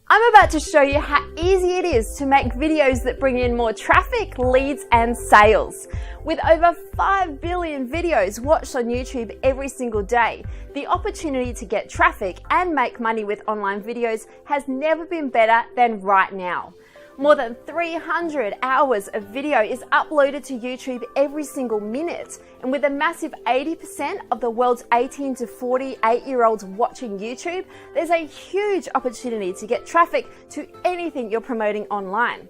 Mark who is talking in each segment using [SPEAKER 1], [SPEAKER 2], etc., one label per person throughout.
[SPEAKER 1] I'm about to show you how easy it is to make videos that bring in more traffic, leads, and sales. With over 5 billion videos watched on YouTube every single day, the opportunity to get traffic and make money with online videos has never been better than right now. More than 300 hours of video is uploaded to YouTube every single minute, and with a massive 80% of the world's 18 to 48-year-olds watching YouTube, there's a huge opportunity to get traffic to anything you're promoting online.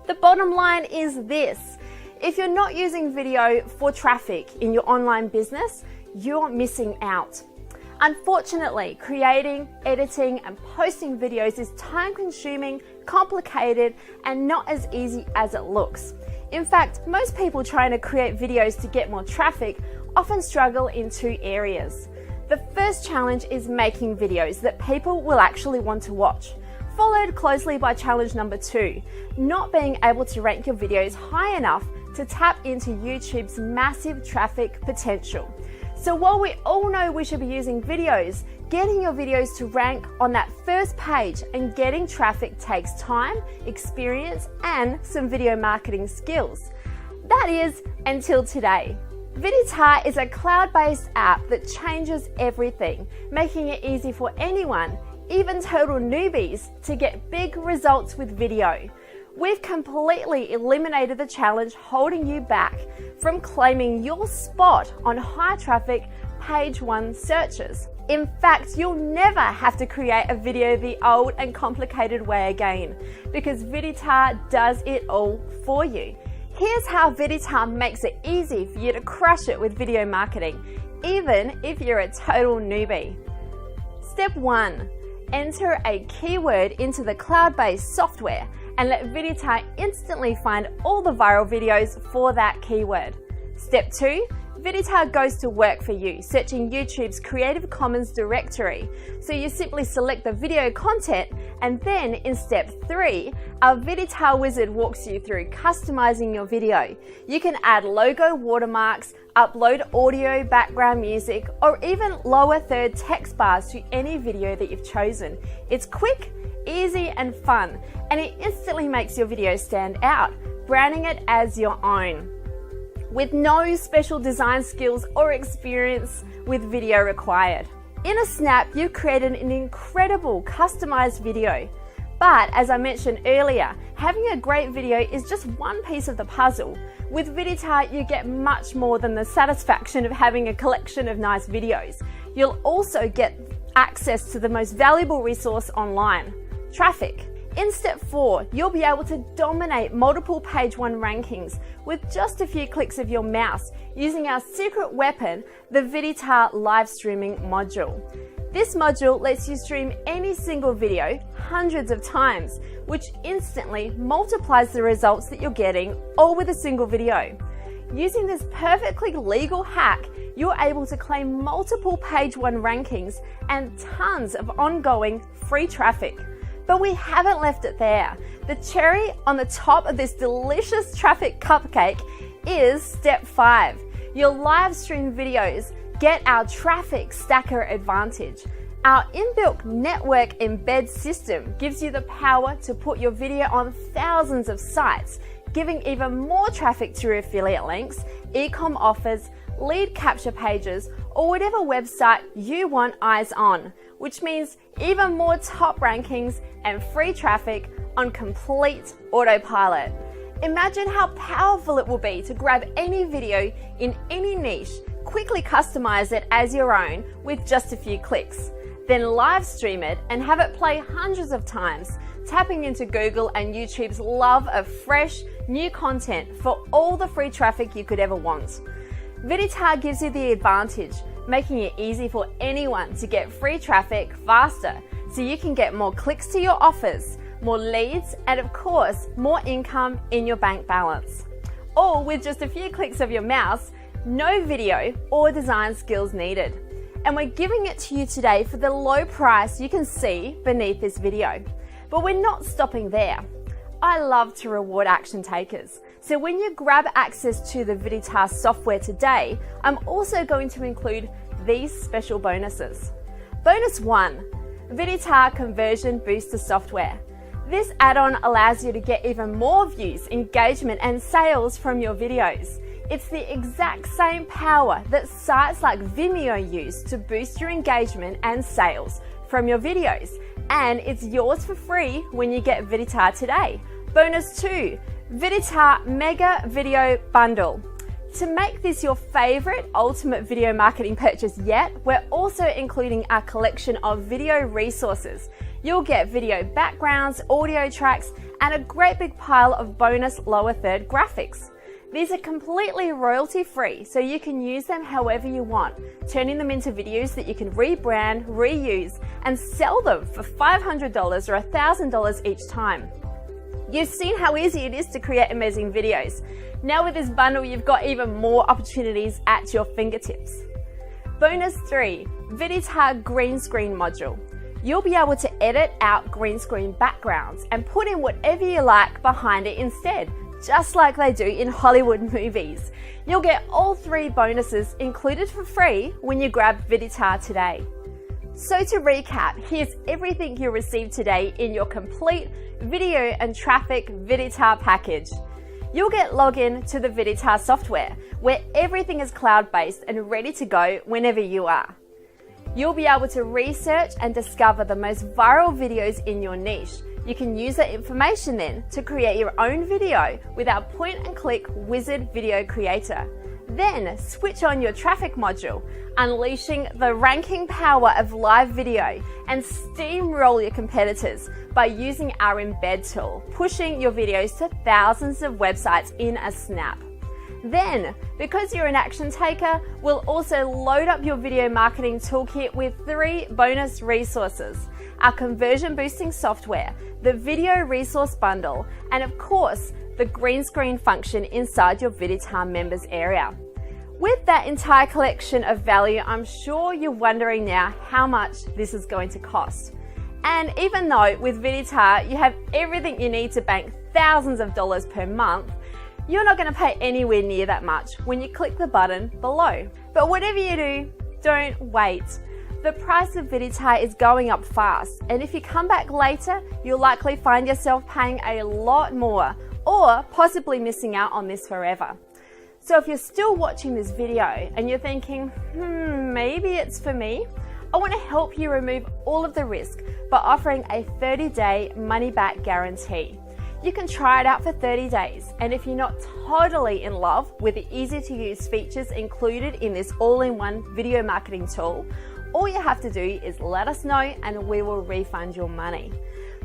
[SPEAKER 1] The bottom line is this: if you're not using video for traffic in your online business, you're missing out. Unfortunately, creating, editing, and posting videos is time-consuming, complicated, and not as easy as it looks. In fact, most people trying to create videos to get more traffic often struggle in two areas. The first challenge is making videos that people will actually want to watch, followed closely by challenge number 2, not being able to rank your videos high enough to tap into YouTube's massive traffic potential. So while we all know we should be using videos, getting your videos to rank on that first page and getting traffic takes time, experience, and some video marketing skills. That is, until today. Videtar is a cloud-based app that changes everything, making it easy for anyone, even total newbies, to get big results with video. We've completely eliminated the challenge holding you back from claiming your spot on high traffic page 1 searches. In fact, you'll never have to create a video the old and complicated way again, because Videtar does it all for you. Here's how Videtar makes it easy for you to crush it with video marketing, even if you're a total newbie. Step 1. Enter a keyword into the cloud-based software and let Videtar instantly find all the viral videos for that keyword. Step 2. Videtar goes to work for you, searching YouTube's Creative Commons directory. So you simply select the video content, and then in step 3, our Videtar wizard walks you through customizing your video. You can add logo watermarks, upload audio, background music, or even lower third text bars to any video that you've chosen. It's quick, easy, and fun, and it instantly makes your video stand out, branding it as your own, with no special design skills or experience with video required. In a snap, you've created an incredible customized video. But as I mentioned earlier, having a great video is just one piece of the puzzle. With Videtar, you get much more than the satisfaction of having a collection of nice videos. You'll also get access to the most valuable resource online: traffic. In step 4, you'll be able to dominate multiple page 1 rankings with just a few clicks of your mouse using our secret weapon, the Videtar live streaming module. This module lets you stream any single video hundreds of times, which instantly multiplies the results that you're getting, all with a single video. Using this perfectly legal hack, you're able to claim multiple page 1 rankings and tons of ongoing free traffic. But we haven't left it there. The cherry on the top of this delicious traffic cupcake is step 5. Your live stream videos get our traffic stacker advantage. Our inbuilt network embed system gives you the power to put your video on thousands of sites, giving even more traffic to your affiliate links, e-com offers, lead capture pages, or whatever website you want eyes on, which means even more top rankings and free traffic on complete autopilot. Imagine how powerful it will be to grab any video in any niche, quickly customize it as your own with just a few clicks, then live stream it and have it play hundreds of times, tapping into Google and YouTube's love of fresh, new content for all the free traffic you could ever want. Videtar gives you the advantage, making it easy for anyone to get free traffic faster, so you can get more clicks to your offers, more leads, and of course, more income in your bank balance. All with just a few clicks of your mouse, no video or design skills needed. And we're giving it to you today for the low price you can see beneath this video. But we're not stopping there. I love to reward action takers. So when you grab access to the Videtar software today, I'm also going to include these special bonuses. Bonus 1, Videtar Conversion Booster software. This add-on allows you to get even more views, engagement, and sales from your videos. It's the exact same power that sites like Vimeo use to boost your engagement and sales from your videos, and it's yours for free when you get Videtar today. Bonus 2, Videtar Mega Video Bundle. To make this your favorite ultimate video marketing purchase yet, we're also including our collection of video resources. You'll get video backgrounds, audio tracks, and a great big pile of bonus lower third graphics. These are completely royalty free, so you can use them however you want, turning them into videos that you can rebrand, reuse, and sell them for $500 or $1,000 each time. You've seen how easy it is to create amazing videos. Now with this bundle, you've got even more opportunities at your fingertips. Bonus 3, Videtar Green Screen Module. You'll be able to edit out green screen backgrounds and put in whatever you like behind it instead, just like they do in Hollywood movies. You'll get all 3 bonuses included for free when you grab Videtar today. So to recap, here's everything you'll receive today in your complete video and traffic Videtar package. You'll get login to the Videtar software, where everything is cloud-based and ready to go whenever you are. You'll be able to research and discover the most viral videos in your niche. You can use that information then to create your own video with our point-and-click wizard video creator. Then switch on your traffic module, unleashing the ranking power of live video, and steamroll your competitors by using our embed tool, pushing your videos to thousands of websites in a snap. Then, because you're an action taker, we'll also load up your video marketing toolkit with 3 bonus resources: our conversion boosting software, the video resource bundle, and of course, the green screen function inside your Videtar members area. With that entire collection of value, I'm sure you're wondering now how much this is going to cost. And even though with Videtar you have everything you need to bank thousands of dollars per month, you're not going to pay anywhere near that much when you click the button below. But whatever you do, don't wait. The price of Videtar is going up fast, and if you come back later, you'll likely find yourself paying a lot more, or possibly missing out on this forever. So if you're still watching this video and you're thinking, maybe it's for me, I want to help you remove all of the risk by offering a 30-day money-back guarantee. You can try it out for 30 days, and if you're not totally in love with the easy-to-use features included in this all-in-one video marketing tool, all you have to do is let us know and we will refund your money.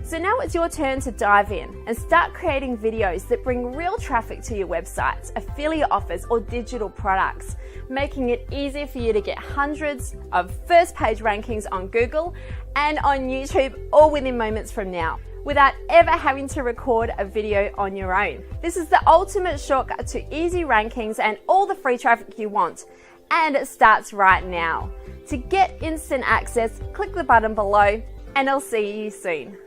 [SPEAKER 1] So now it's your turn to dive in and start creating videos that bring real traffic to your websites, affiliate offers, or digital products, making it easier for you to get hundreds of first page rankings on Google and on YouTube all within moments from now, without ever having to record a video on your own. This is the ultimate shortcut to easy rankings and all the free traffic you want, and it starts right now. To get instant access, click the button below, and I'll see you soon.